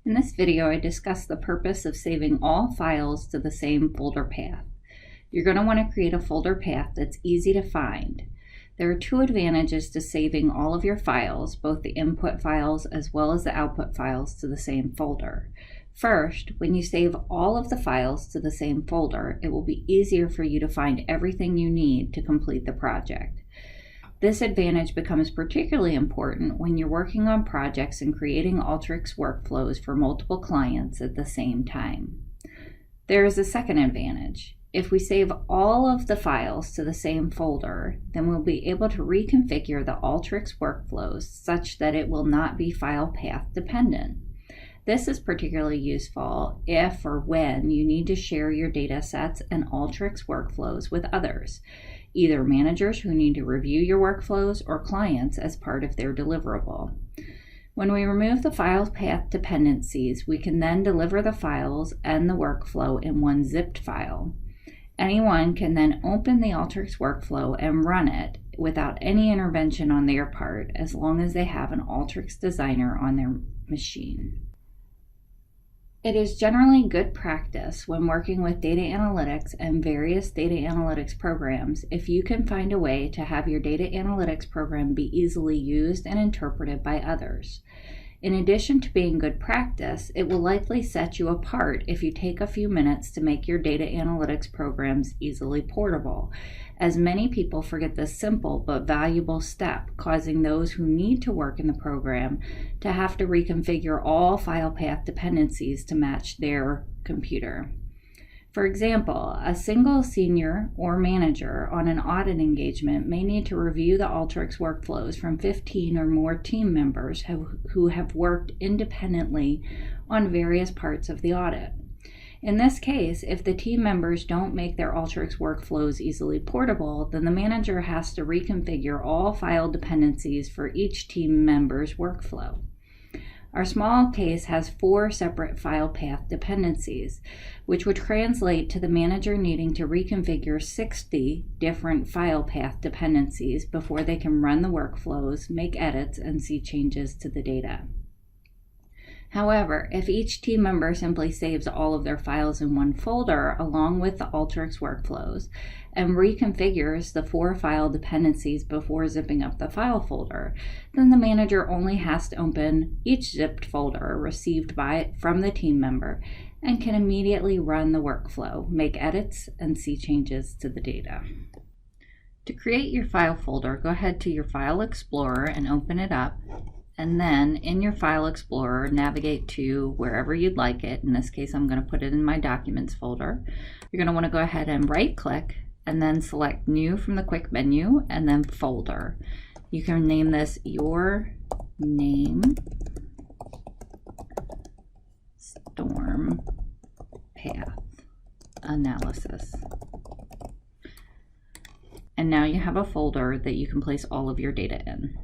In this video, I discuss the purpose of saving all files to the same folder path. You're going to want to create a folder path that's easy to find. There are two advantages to saving all of your files, both the input files as well as the output files, to the same folder. First, when you save all of the files to the same folder, it will be easier for you to find everything you need to complete the project. This advantage becomes particularly important when you're working on projects and creating Alteryx workflows for multiple clients at the same time. There is a second advantage. If we save all of the files to the same folder, then we'll be able to reconfigure the Alteryx workflows such that it will not be file path dependent. This is particularly useful if or when you need to share your data sets and Alteryx workflows with others, either managers who need to review your workflows or clients as part of their deliverable. When we remove the file path dependencies, we can then deliver the files and the workflow in one zipped file. Anyone can then open the Alteryx workflow and run it without any intervention on their part, as long as they have an Alteryx designer on their machine. It is generally good practice when working with data analytics and various data analytics programs if you can find a way to have your data analytics program be easily used and interpreted by others. In addition to being good practice, it will likely set you apart if you take a few minutes to make your data analytics programs easily portable, as many people forget this simple but valuable step, causing those who need to work in the program to have to reconfigure all file path dependencies to match their computer. For example, a single senior or manager on an audit engagement may need to review the Alteryx workflows from 15 or more team members who have worked independently on various parts of the audit. In this case, if the team members don't make their Alteryx workflows easily portable, then the manager has to reconfigure all file dependencies for each team member's workflow. Our small case has 4 separate file path dependencies, which would translate to the manager needing to reconfigure 60 different file path dependencies before they can run the workflows, make edits, and see changes to the data. However, if each team member simply saves all of their files in one folder along with the Alteryx workflows and reconfigures the 4 file dependencies before zipping up the file folder, then the manager only has to open each zipped folder received from the team member and can immediately run the workflow, make edits, and see changes to the data. To create your file folder, go ahead to your File Explorer and open it up. And then in your File Explorer, navigate to wherever you'd like it. In this case, I'm going to put it in my Documents folder. You're going to want to go ahead and right-click and then select New from the quick menu and then Folder. You can name this Your Name Storm Path Analysis. And now you have a folder that you can place all of your data in.